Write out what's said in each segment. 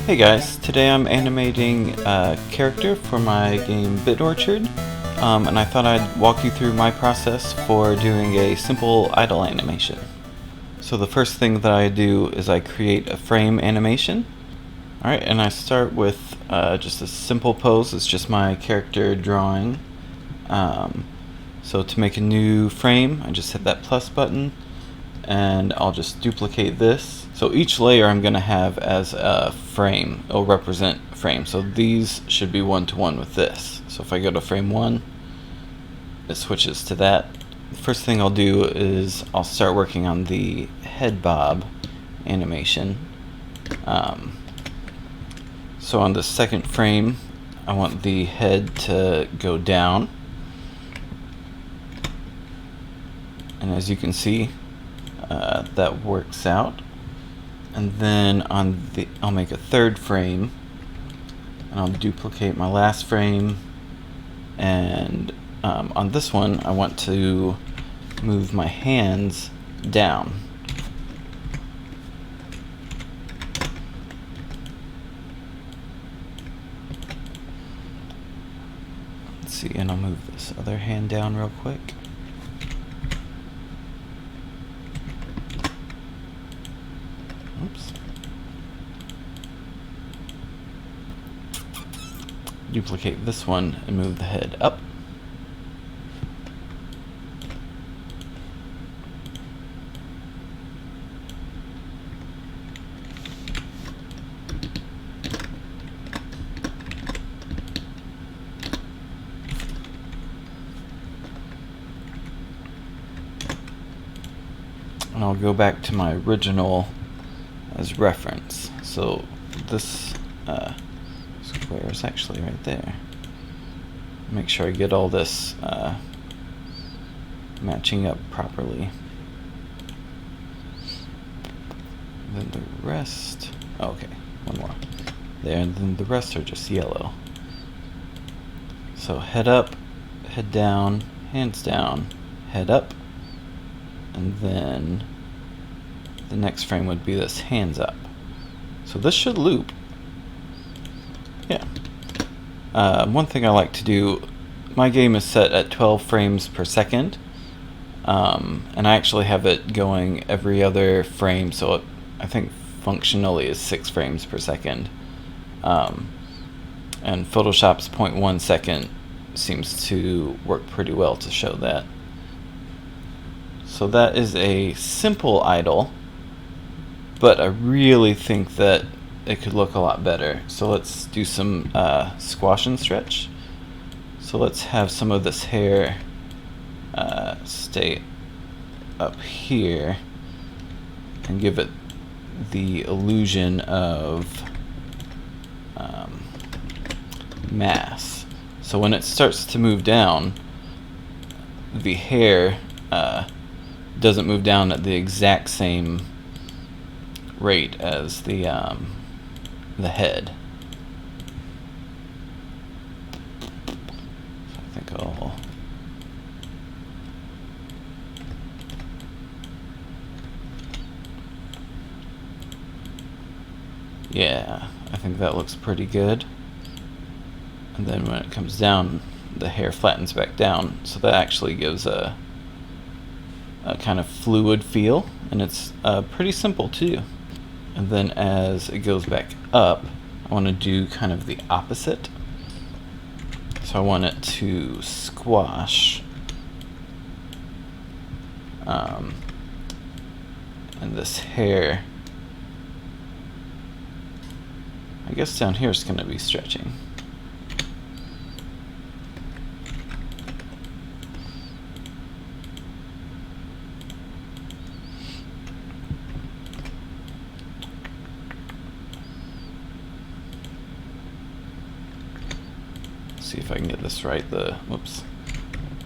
Hey guys, today I'm animating a character for my game Bit Orchard, and I thought I'd walk you through my process for doing a simple idle animation. So the first thing that I do is I create a frame animation. Alright, and I start with just a simple pose. It's just my character drawing. So to make a new frame, I just hit that plus button, and I'll just duplicate this. So each layer I'm going to have as a frame. It'll represent a frame. So these should be one-to-one with this. So if I go to frame 1, it switches to that. The first thing I'll do is I'll start working on the head bob animation. So on the second frame, I want the head to go down. And as you can see, that works out. And then I'll make a third frame, and I'll duplicate my last frame. And on this one, I want to move my hands down. Let's see, and I'll move this other hand down real quick. Oops. Duplicate this one and move the head up. And I'll go back to my original as reference. So this square is actually right there. Make sure I get all this matching up properly. Then the rest, okay, one more. There, and then the rest are just yellow. So head up, head down, hands down, head up, and then the next frame would be this hands up. So this should loop. Yeah. One thing I like to do, my game is set at 12 frames per second, and I actually have it going every other frame, so it, I think functionally is 6 frames per second. And Photoshop's 0.1 second seems to work pretty well to show that. So that is a simple idle, but I really think that it could look a lot better. So let's do some squash and stretch. So let's have some of this hair stay up here and give it the illusion of mass. So when it starts to move down, the hair doesn't move down at the exact same rate as the head. So I think I'll yeah, I think that looks pretty good. And then when it comes down, the hair flattens back down, so that actually gives a kind of fluid feel, and it's pretty simple too. And then as it goes back up, I want to do kind of the opposite. So I want it to squash, and this hair, I guess down here is going to be stretching. See if I can get this right the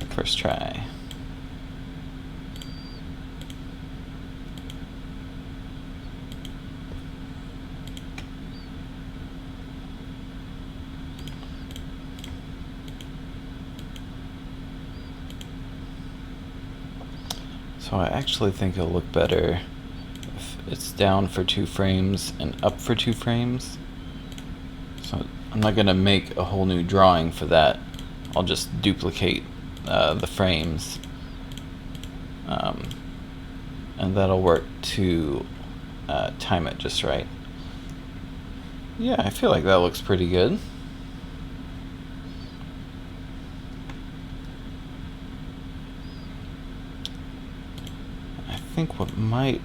first try. So I actually think it'll look better if it's down for 2 frames and up for 2 frames. So I'm not going to make a whole new drawing for that. I'll just duplicate the frames. And that'll work to time it just right. Yeah, I feel like that looks pretty good. I think what might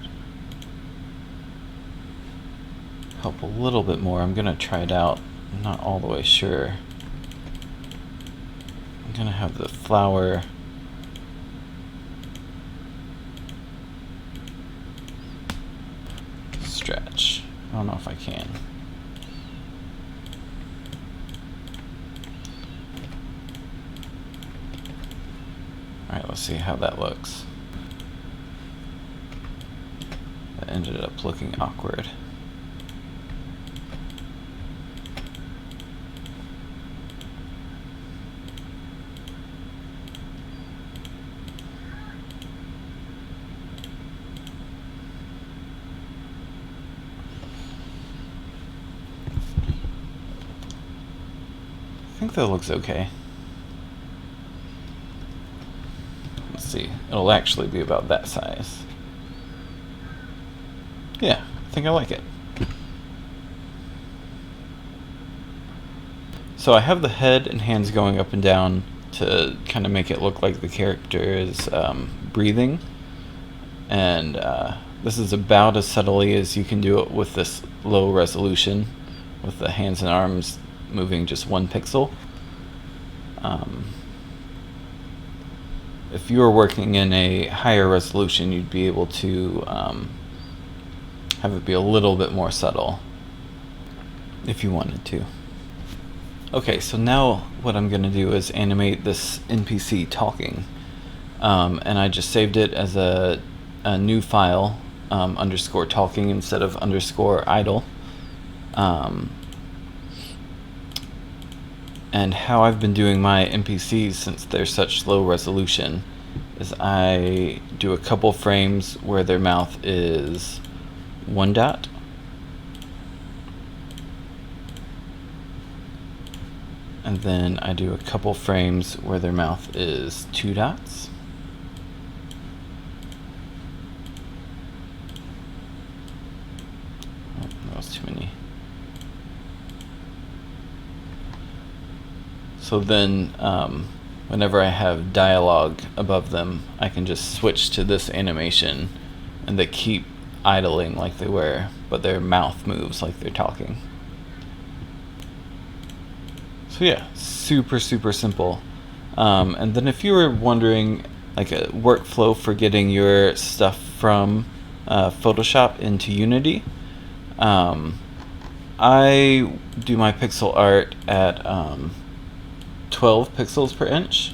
help a little bit more, I'm gonna try it out. I'm not all the way sure. I'm gonna have the flower stretch. I don't know if I can. Alright, let's see how that looks. That ended up looking awkward. I think that looks okay. Let's see, it'll actually be about that size. Yeah, I think I like it. So I have the head and hands going up and down to kind of make it look like the character is breathing. And this is about as subtly as you can do it with this low resolution, with the hands and arms moving just 1 pixel. If you were working in a higher resolution, you'd be able to have it be a little bit more subtle if you wanted to. Okay, so now what I'm going to do is animate this NPC talking. And I just saved it as a new file, underscore talking instead of underscore idle. And how I've been doing my NPCs since they're such low resolution is I do a couple frames where their mouth is 1 dot. And then I do a couple frames where their mouth is 2 dots. Oh, that was too many. So then, whenever I have dialogue above them, I can just switch to this animation, and they keep idling like they were, but their mouth moves like they're talking. So yeah, super simple. And then if you were wondering, like a workflow for getting your stuff from Photoshop into Unity, I do my pixel art at 12 pixels per inch,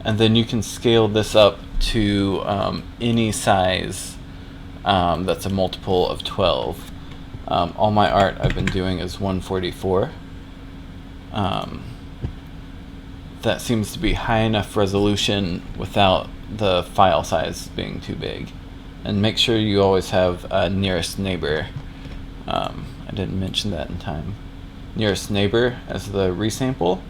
and then you can scale this up to any size that's a multiple of 12. All my art I've been doing is 144. That seems to be high enough resolution without the file size being too big. And make sure you always have nearest neighbor. I didn't mention that in time. Nearest neighbor as the resample.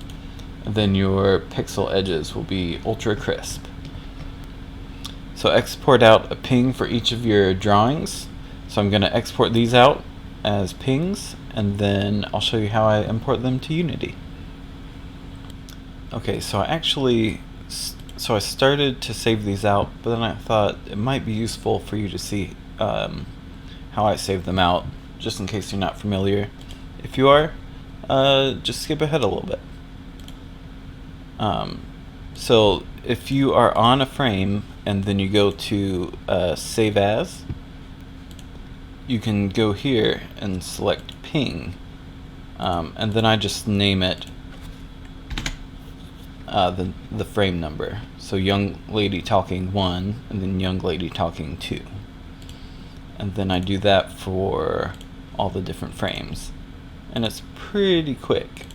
Then your pixel edges will be ultra crisp. So export out a ping for each of your drawings. So I'm going to export these out as pings, and then I'll show you how I import them to Unity. Okay, so I started to save these out, but then I thought it might be useful for you to see how I save them out, just in case you're not familiar. If you are, just skip ahead a little bit. So if you are on a frame and then you go to Save As, you can go here and select Ping, and then I just name it the frame number. So young lady talking 1, and then young lady talking 2. And then I do that for all the different frames. And it's pretty quick.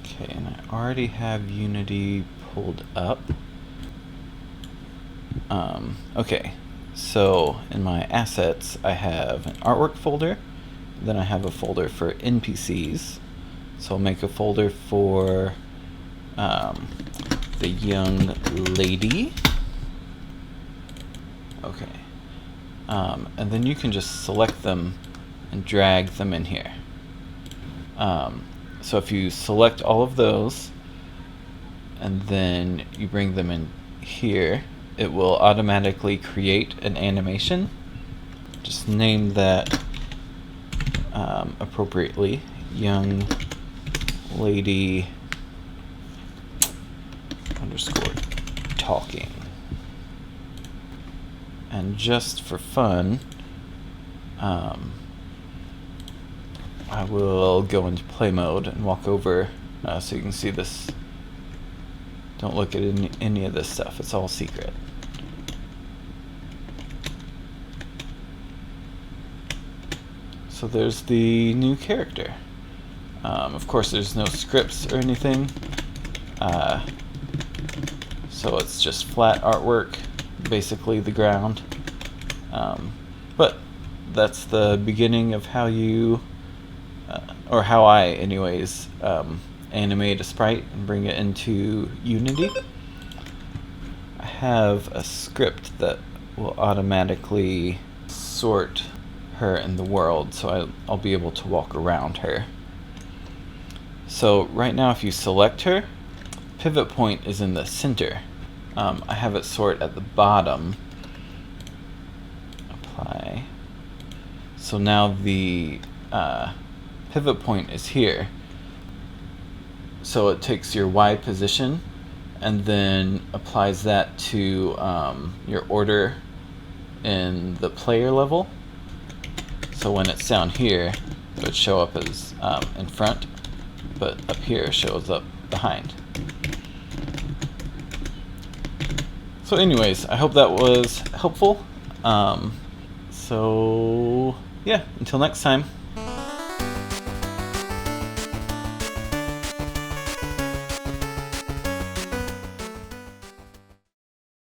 Okay, and I already have Unity pulled up. Okay, So in my assets, I have an artwork folder, then I have a folder for NPCs. So I'll make a folder for the young lady. Okay. And then you can just select them and drag them in here. So if you select all of those and then you bring them in here, it will automatically create an animation. Just name that appropriately, young lady underscore talking. And just for fun, I will go into play mode and walk over so you can see this. Don't look at any of this stuff, it's all secret. So there's the new character. Of course there's no scripts or anything, so it's just flat artwork, basically the ground. But that's the beginning of how you, or how I anyways, animate a sprite and bring it into Unity. I have a script that will automatically sort her in the world, so I'll be able to walk around her. So right now if you select her, pivot point is in the center. I have it sort at the bottom. Apply. So now the pivot point is here. So it takes your Y position and then applies that to your order in the player level. So when it's down here, it would show up as in front, but up here shows up behind. So anyways, I hope that was helpful. So yeah, until next time.